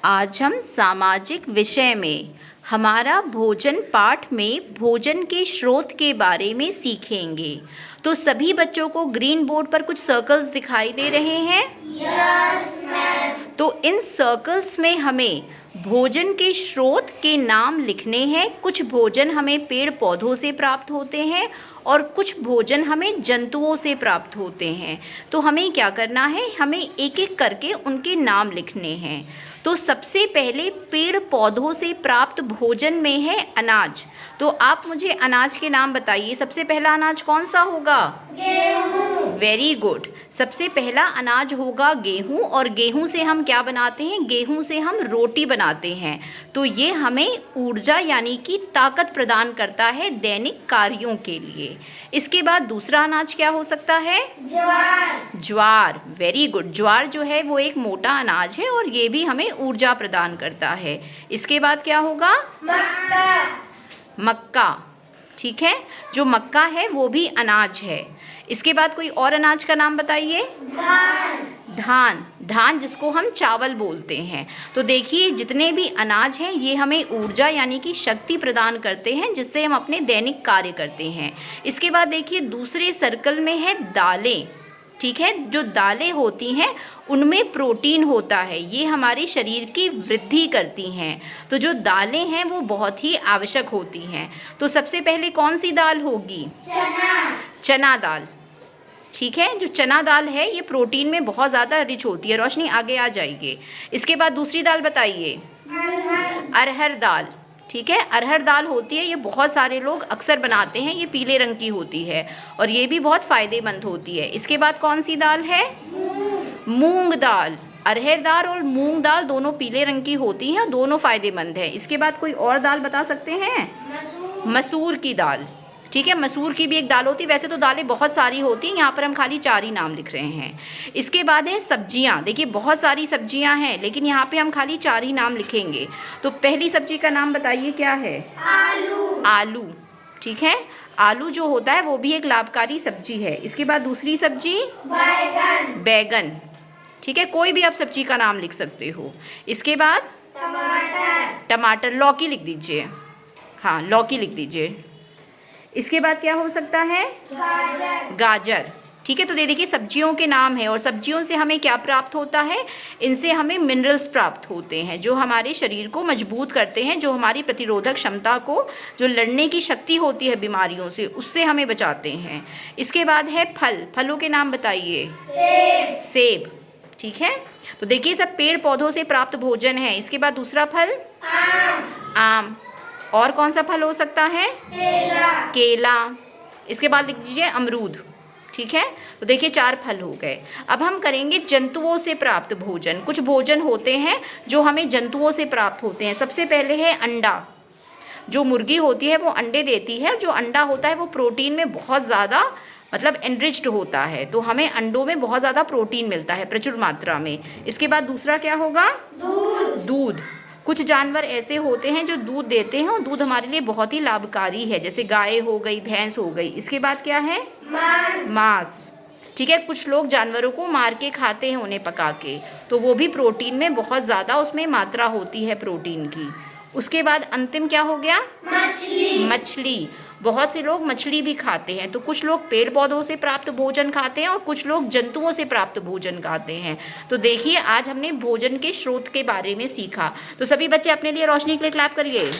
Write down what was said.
आज हम सामाजिक विषय में हमारा भोजन पाठ में भोजन के स्रोत के बारे में सीखेंगे। तो सभी बच्चों को ग्रीन बोर्ड पर कुछ सर्कल्स दिखाई दे रहे हैं? Yes ma'am. तो इन सर्कल्स में हमें भोजन के स्रोत के नाम लिखने हैं। कुछ भोजन हमें पेड़ पौधों से प्राप्त होते हैं और कुछ भोजन हमें जंतुओं से प्राप्त होते हैं। तो हमें क्या करना है, हमें एक एक करके उनके नाम लिखने हैं। तो सबसे पहले पेड़ पौधों से प्राप्त भोजन में है अनाज। तो आप मुझे अनाज के नाम बताइए। सबसे पहला अनाज कौन सा होगा? गेहूं। Very good. सबसे पहला अनाज होगा गेहूं। और गेहूं से हम क्या बनाते हैं? गेहूं से हम रोटी बनाते हैं। तो ये हमें ऊर्जा यानी कि ताकत प्रदान करता है दैनिक कार्यों के लिए। इसके बाद दूसरा अनाज क्या हो सकता है? ज्वार। ज्वार। Very good. ज्वार जो है वो एक मोटा अनाज है और ये भी हमें ऊर्जा प्रदान करता है। इसके बाद क्या होगा? मक्का। मक्का। ठीक है, जो मक्का है वो भी अनाज है। इसके बाद कोई और अनाज का नाम बताइए। धान। धान। धान जिसको हम चावल बोलते हैं। तो देखिए जितने भी अनाज हैं ये हमें ऊर्जा यानी कि शक्ति प्रदान करते हैं जिससे हम अपने दैनिक कार्य करते हैं। इसके बाद देखिए दूसरे सर्कल में है दालें। ठीक है, जो दालें होती हैं उनमें प्रोटीन होता है, ये हमारे शरीर की वृद्धि करती हैं। तो जो दालें हैं वो बहुत ही आवश्यक होती हैं। तो सबसे पहले कौन सी दाल होगी? चना। चना दाल। ठीक है, जो चना दाल है ये प्रोटीन में बहुत ज़्यादा रिच होती है। रोशनी आगे आ जाइए। इसके बाद दूसरी दाल बताइए। अरहर दाल। ठीक है, अरहर दाल होती है, ये बहुत सारे लोग अक्सर बनाते हैं। ये पीले रंग की होती है और ये भी बहुत फ़ायदेमंद होती है। इसके बाद कौन सी दाल है? मूंग दाल। अरहर दाल और मूंग दाल दोनों पीले रंग की होती हैं, दोनों फ़ायदेमंद है। इसके बाद कोई और दाल बता सकते हैं? मसूर की दाल। ठीक है, मसूर की भी एक दाल होती है। वैसे तो दालें बहुत सारी होती हैं, यहाँ पर हम खाली 4 ही नाम लिख रहे हैं। इसके बाद है सब्जियाँ। देखिए बहुत सारी सब्जियाँ हैं लेकिन यहाँ पे हम खाली 4 ही नाम लिखेंगे। तो पहली सब्जी का नाम बताइए क्या है? आलू। आलू। ठीक है, आलू जो होता है वो भी एक लाभकारी सब्जी है। इसके बाद दूसरी सब्जी बैगन। बैगन। ठीक है, कोई भी आप सब्जी का नाम लिख सकते हो। इसके बाद टमाटर। टमाटर। लौकी लिख दीजिए। हाँ, लौकी लिख दीजिए। इसके बाद क्या हो सकता है? गाजर। गाजर। ठीक है, तो देखिए सब्जियों के नाम है और सब्जियों से हमें क्या प्राप्त होता है? इनसे हमें मिनरल्स प्राप्त होते हैं जो हमारे शरीर को मजबूत करते हैं, जो हमारी प्रतिरोधक क्षमता को, जो लड़ने की शक्ति होती है बीमारियों से, उससे हमें बचाते हैं। इसके बाद है फल। फलों के नाम बताइए। सेब। सेब। ठीक है, तो देखिए सब पेड़ पौधों से प्राप्त भोजन है। इसके बाद दूसरा फल आम। आम। और कौन सा फल हो सकता है? केला। केला। इसके बाद लिख दीजिए अमरूद। ठीक है, तो देखिए 4 फल हो गए। अब हम करेंगे जंतुओं से प्राप्त भोजन। कुछ भोजन होते हैं जो हमें जंतुओं से प्राप्त होते हैं। सबसे पहले है अंडा। जो मुर्गी होती है वो अंडे देती है। जो अंडा होता है वो प्रोटीन में बहुत ज़्यादा एनरिच्ड होता है। तो हमें अंडों में बहुत ज़्यादा प्रोटीन मिलता है प्रचुर मात्रा में। इसके बाद दूसरा क्या होगा? दूध। दूध। कुछ जानवर ऐसे होते हैं जो दूध देते हैं और दूध हमारे लिए बहुत ही लाभकारी है, जैसे गाय हो गई, भैंस हो गई। इसके बाद क्या है? मांस। मांस। ठीक है, कुछ लोग जानवरों को मार के खाते हैं उन्हें पका के, तो वो भी प्रोटीन में बहुत ज़्यादा उसमें मात्रा होती है प्रोटीन की। उसके बाद अंतिम क्या हो गया? मछली। मछली। बहुत से लोग मछली भी खाते हैं। तो कुछ लोग पेड़ पौधों से प्राप्त भोजन खाते हैं और कुछ लोग जंतुओं से प्राप्त भोजन खाते हैं। तो देखिए आज हमने भोजन के स्रोत के बारे में सीखा। तो सभी बच्चे अपने लिए रोशनी के लिए क्लैप करिए।